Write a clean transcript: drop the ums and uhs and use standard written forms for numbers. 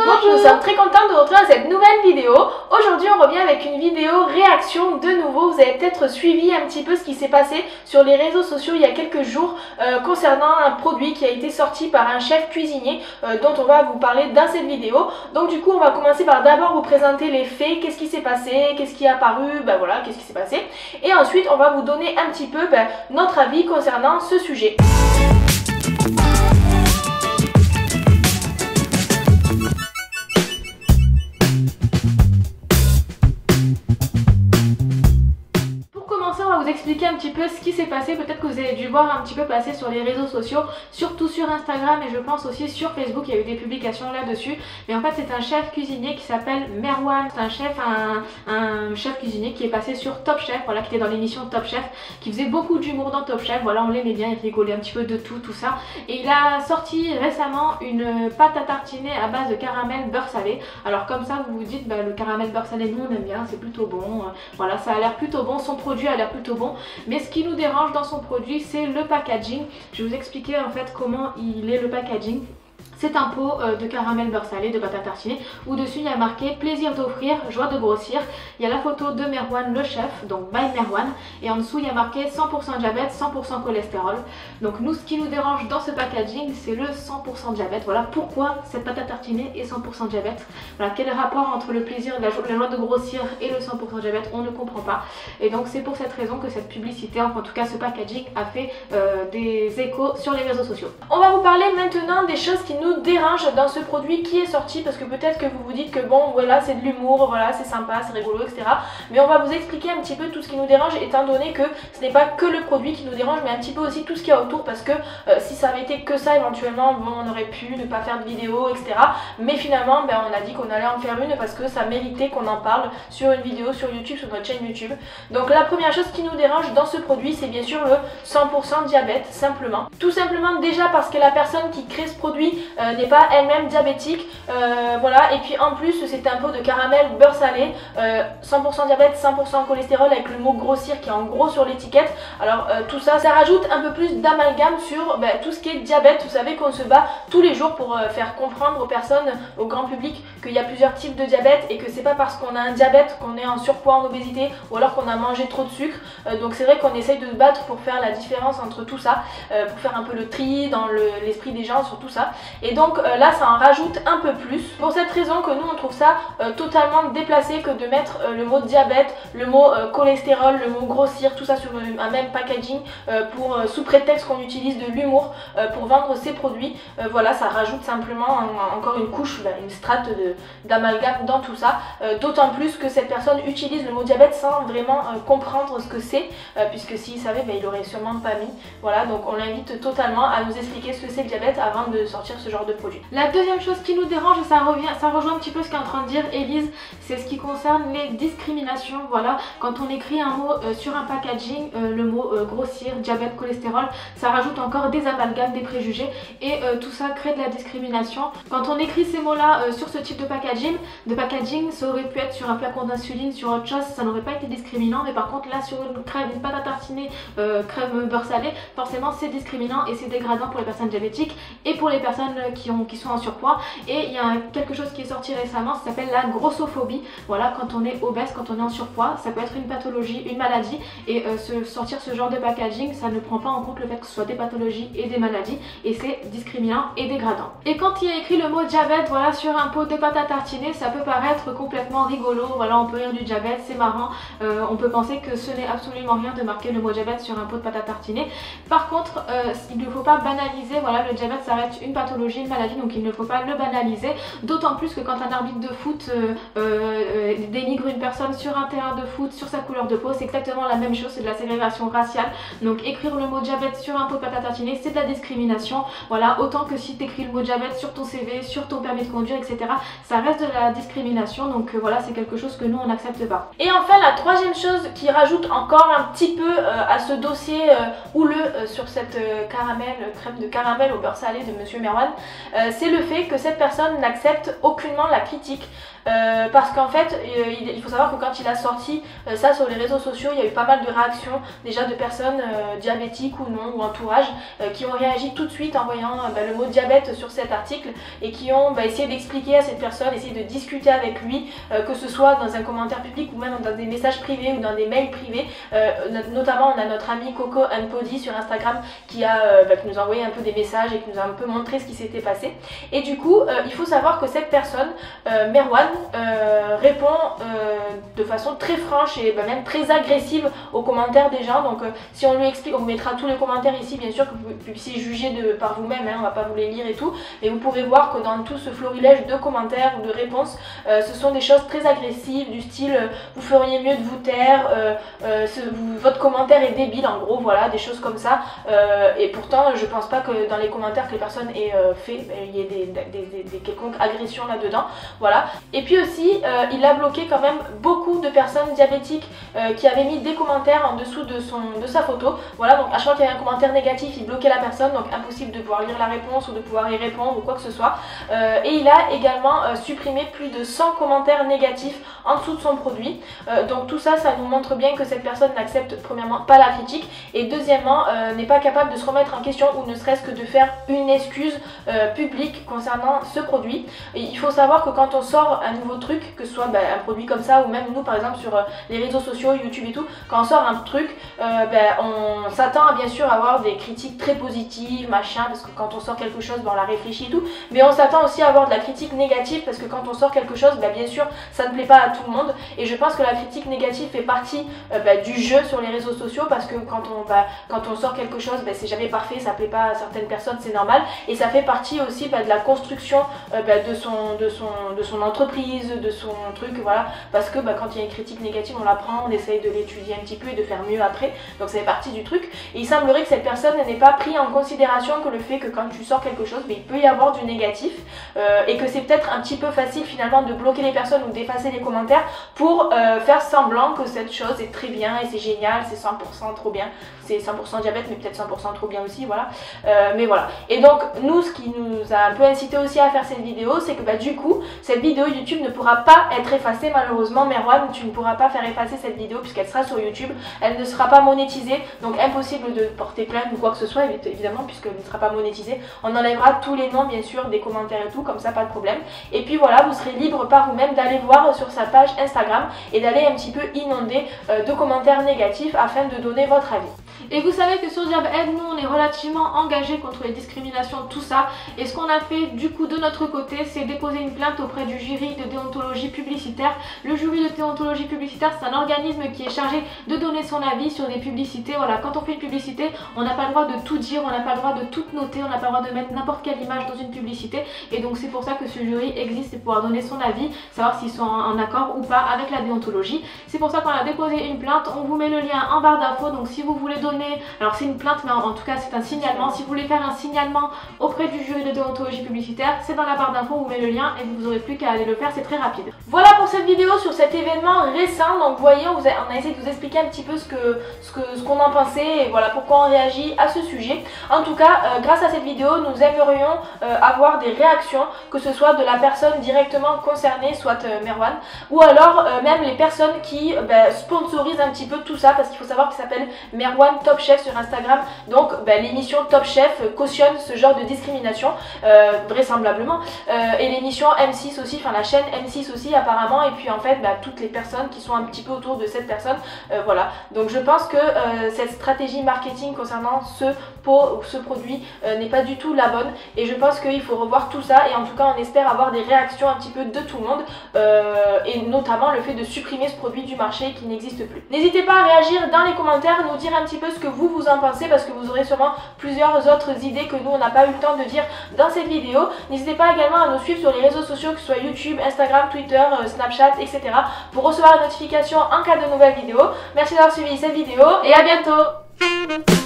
Bonjour, nous sommes très contents de vous retrouver dans cette nouvelle vidéo. Aujourd'hui on revient avec une vidéo réaction de nouveau. Vous avez peut-être suivi un petit peu ce qui s'est passé sur les réseaux sociaux il y a quelques jours concernant un produit qui a été sorti par un chef cuisinier dont on va vous parler dans cette vidéo. Donc du coup on va commencer par d'abord vous présenter les faits, qu'est-ce qui s'est passé, qu'est-ce qui est apparu, voilà, qu'est-ce qui s'est passé. Et ensuite on va vous donner un petit peu notre avis concernant ce sujet. Vous expliquer un petit peu ce qui s'est passé. Peut-être que vous avez dû voir un petit peu passer sur les réseaux sociaux, surtout sur Instagram et je pense aussi sur Facebook, il y a eu des publications là-dessus. Mais en fait c'est un chef cuisinier qui s'appelle Merwan. C'est un chef cuisinier qui est passé sur Top Chef, voilà, qui était dans l'émission Top Chef, qui faisait beaucoup d'humour dans Top Chef, voilà, on l'aimait bien, il rigolait un petit peu de tout ça. Et il a sorti récemment une pâte à tartiner à base de caramel beurre salé. Alors comme ça vous vous dites, le caramel beurre salé nous on aime bien, c'est plutôt bon, voilà, ça a l'air plutôt bon, son produit a l'air plutôt bon, mais ce qui nous dérange dans son produit c'est le packaging. Je vais vous expliquer en fait comment il est le packaging. C'est un pot de caramel beurre salé, de pâte à tartiner, où dessus il y a marqué plaisir d'offrir, joie de grossir. Il y a la photo de Merwan le chef, donc by Merwan, et en dessous il y a marqué 100% diabète, 100% cholestérol. Donc nous, ce qui nous dérange dans ce packaging c'est le 100% diabète. Voilà pourquoi cette pâte à tartiner est 100% diabète. Voilà, quel est le rapport entre le plaisir, la joie de grossir et le 100% diabète, on ne comprend pas. Et donc c'est pour cette raison que cette publicité, enfin en tout cas ce packaging a fait des échos sur les réseaux sociaux. On va vous parler maintenant des choses qui nous dérange dans ce produit qui est sorti, parce que peut-être que vous vous dites que bon voilà c'est de l'humour, voilà c'est sympa, c'est rigolo, etc. Mais on va vous expliquer un petit peu tout ce qui nous dérange, étant donné que ce n'est pas que le produit qui nous dérange mais un petit peu aussi tout ce qu'il y a autour, parce que si ça avait été que ça éventuellement bon, on aurait pu ne pas faire de vidéo, etc. Mais finalement on a dit qu'on allait en faire une parce que ça méritait qu'on en parle sur une vidéo sur YouTube, sur notre chaîne YouTube. Donc la première chose qui nous dérange dans ce produit c'est bien sûr le 100% diabète, simplement. Tout simplement déjà parce que la personne qui crée ce produit n'est pas elle-même diabétique, voilà, et puis en plus c'est un pot de caramel beurre salé, 100% diabète, 100% cholestérol avec le mot grossir qui est en gros sur l'étiquette. Alors tout ça, ça rajoute un peu plus d'amalgame sur tout ce qui est diabète. Vous savez qu'on se bat tous les jours pour faire comprendre aux personnes, au grand public, qu'il y a plusieurs types de diabète et que c'est pas parce qu'on a un diabète qu'on est en surpoids, en obésité ou alors qu'on a mangé trop de sucre. Donc c'est vrai qu'on essaye de se battre pour faire la différence entre tout ça, pour faire un peu le tri dans l'esprit des gens sur tout ça. Et donc là ça en rajoute un peu plus. Pour cette raison que nous on trouve ça totalement déplacé que de mettre le mot diabète, le mot cholestérol, le mot grossir, tout ça sur un même packaging pour sous prétexte qu'on utilise de l'humour pour vendre ces produits. Voilà, ça rajoute simplement encore une couche, une strate d'amalgame dans tout ça. D'autant plus que cette personne utilise le mot diabète sans vraiment comprendre ce que c'est, puisque s'il savait il aurait sûrement pas mis. Voilà, donc on l'invite totalement à nous expliquer ce que c'est le diabète avant de sortir ce genre de produit. La deuxième chose qui nous dérange, et ça rejoint un petit peu ce qu'est en train de dire Elise, c'est ce qui concerne les discriminations. Voilà, quand on écrit un mot sur un packaging, le mot grossir, diabète, cholestérol, ça rajoute encore des amalgames, des préjugés et tout ça crée de la discrimination. Quand on écrit ces mots là sur ce type de packaging, ça aurait pu être sur un flacon d'insuline, sur autre chose, ça n'aurait pas été discriminant, mais par contre là sur une pâte à tartiner crème beurre salé, forcément c'est discriminant et c'est dégradant pour les personnes diabétiques et pour les personnes qui sont en surpoids. Et il y a quelque chose qui est sorti récemment, ça s'appelle la grossophobie. Voilà, quand on est obèse, quand on est en surpoids, ça peut être une pathologie, une maladie, et sortir ce genre de packaging, ça ne prend pas en compte le fait que ce soit des pathologies et des maladies, et c'est discriminant et dégradant. Et quand il y a écrit le mot diabète, voilà, sur un pot de pâte à tartiner, ça peut paraître complètement rigolo, voilà, on peut rire du diabète, c'est marrant, on peut penser que ce n'est absolument rien de marquer le mot diabète sur un pot de pâte à tartiner. Par contre, il ne faut pas banaliser, voilà, le diabète ça reste une pathologie, une maladie, donc il ne faut pas le banaliser, d'autant plus que quand un arbitre de foot dénigre une personne sur un terrain de foot, sur sa couleur de peau, c'est exactement la même chose, c'est de la ségrégation raciale. Donc écrire le mot diabète sur un pot de pâte à tartiner, c'est de la discrimination. Voilà, autant que si tu écris le mot diabète sur ton CV, sur ton permis de conduire, etc., ça reste de la discrimination. Donc voilà, c'est quelque chose que nous on n'accepte pas. Et enfin la troisième chose qui rajoute encore un petit peu à ce dossier houleux sur cette crème de caramel au beurre salé de Monsieur Merwan, c'est le fait que cette personne n'accepte aucunement la critique. Parce qu'en fait, il faut savoir que quand il a sorti ça sur les réseaux sociaux, il y a eu pas mal de réactions déjà de personnes diabétiques ou non, ou entourage, qui ont réagi tout de suite en voyant le mot diabète sur cet article et qui ont essayé d'expliquer à cette personne, essayer de discuter avec lui, que ce soit dans un commentaire public ou même dans des messages privés ou dans des mails privés. Notamment, on a notre ami Coco Unpody sur Instagram qui nous a envoyé un peu des messages et qui nous a un peu montré ce qui s'était passé. Et du coup, il faut savoir que cette personne, Merwan, répond de façon très franche et même très agressive aux commentaires des gens. Donc si on lui explique, on vous mettra tous les commentaires ici bien sûr, que vous puissiez juger par vous-même, on va pas vous les lire et tout, mais vous pourrez voir que dans tout ce florilège de commentaires ou de réponses, ce sont des choses très agressives du style vous feriez mieux de vous taire, votre commentaire est débile, en gros, voilà, des choses comme ça. Et pourtant je pense pas que dans les commentaires que les personnes aient fait, il y ait des quelconques agressions là-dedans, voilà. Et puis aussi, il a bloqué quand même beaucoup de personnes diabétiques qui avaient mis des commentaires en dessous de sa photo. Voilà, donc à chaque fois qu'il y avait un commentaire négatif, il bloquait la personne, donc impossible de pouvoir lire la réponse ou de pouvoir y répondre ou quoi que ce soit. Et il a également supprimé plus de 100 commentaires négatifs en dessous de son produit. Donc tout ça, ça nous montre bien que cette personne n'accepte premièrement pas la critique et deuxièmement n'est pas capable de se remettre en question ou ne serait-ce que de faire une excuse publique concernant ce produit. Et il faut savoir que quand on sort un nouveau truc, que ce soit un produit comme ça ou même nous par exemple sur les réseaux sociaux, YouTube et tout, quand on sort un truc, on s'attend bien sûr à avoir des critiques très positives, machin, parce que quand on sort quelque chose, on la réfléchit et tout, mais on s'attend aussi à avoir de la critique négative parce que quand on sort quelque chose, bien sûr ça ne plaît pas à tout le monde et je pense que la critique négative fait partie du jeu sur les réseaux sociaux parce que quand on sort quelque chose, c'est jamais parfait, ça plaît pas à certaines personnes, c'est normal et ça fait partie aussi de la construction de son entreprise, de son truc, voilà, parce que quand il y a une critique négative, on la prend, on essaye de l'étudier un petit peu et de faire mieux après, donc ça fait partie du truc. Et il semblerait que cette personne n'ait pas pris en considération que le fait que quand tu sors quelque chose, il peut y avoir du négatif et que c'est peut-être un petit peu facile finalement de bloquer les personnes ou d'effacer les commentaires pour faire semblant que cette chose est très bien et c'est génial, c'est 100% trop bien, c'est 100% diabète mais peut-être 100% trop bien aussi, voilà. Mais voilà. Et donc nous, ce qui nous a un peu incité aussi à faire cette vidéo, c'est que du coup, cette vidéo YouTube ne pourra pas être effacée malheureusement. Merwan, tu ne pourras pas faire effacer cette vidéo puisqu'elle sera sur YouTube, elle ne sera pas monétisée, donc impossible de porter plainte ou quoi que ce soit évidemment puisqu'elle ne sera pas monétisée. On enlèvera tous les noms bien sûr, des commentaires et tout, comme ça pas de problème. Et puis voilà, vous serez libre par vous-même d'aller voir sur sa page Instagram et d'aller un petit peu inonder de commentaires négatifs afin de donner votre avis. Et vous savez que sur Diab-Aid, nous on est relativement engagés contre les discriminations, tout ça. Et ce qu'on a fait du coup de notre côté, c'est déposer une plainte auprès du jury de déontologie publicitaire. Le jury de déontologie publicitaire, c'est un organisme qui est chargé de donner son avis sur des publicités. Voilà, quand on fait une publicité, on n'a pas le droit de tout dire, on n'a pas le droit de tout noter, on n'a pas le droit de mettre n'importe quelle image dans une publicité. Et donc c'est pour ça que ce jury existe, c'est pour pouvoir donner son avis, savoir s'ils sont en accord ou pas avec la déontologie. C'est pour ça qu'on a déposé une plainte, on vous met le lien en barre d'infos, donc si vous voulez donner, alors c'est une plainte mais en tout cas c'est un signalement, si vous voulez faire un signalement auprès du jury de déontologie publicitaire, c'est dans la barre d'infos, on vous met le lien et vous n'aurez plus qu'à aller le faire, c'est très rapide. Voilà pour cette vidéo sur cet événement récent, donc vous voyez on a essayé de vous expliquer un petit peu ce qu'on en pensait et voilà pourquoi on réagit à ce sujet. En tout cas, grâce à cette vidéo, nous aimerions avoir des réactions, que ce soit de la personne directement concernée, soit Merwan, ou alors même les personnes qui sponsorisent un petit peu tout ça, parce qu'il faut savoir qu'il s'appelle Merwan Top Chef sur Instagram, donc l'émission Top Chef cautionne ce genre de discrimination, vraisemblablement, et l'émission M6 aussi, enfin la chaîne M6 aussi apparemment, et puis en fait toutes les personnes qui sont un petit peu autour de cette personne, voilà. Donc je pense que cette stratégie marketing concernant ce pot ou ce produit n'est pas du tout la bonne, et je pense qu'il faut revoir tout ça, et en tout cas on espère avoir des réactions un petit peu de tout le monde, et notamment le fait de supprimer ce produit du marché qui n'existe plus. N'hésitez pas à réagir dans les commentaires, nous dire un petit peu ce que vous en pensez, parce que vous aurez sûrement plusieurs autres idées que nous on n'a pas eu le temps de dire dans cette vidéo. N'hésitez pas également à nous suivre sur les réseaux sociaux, que ce soit YouTube, Instagram, Twitter, Snapchat, etc. pour recevoir la notification en cas de nouvelles vidéos. Merci d'avoir suivi cette vidéo et à bientôt.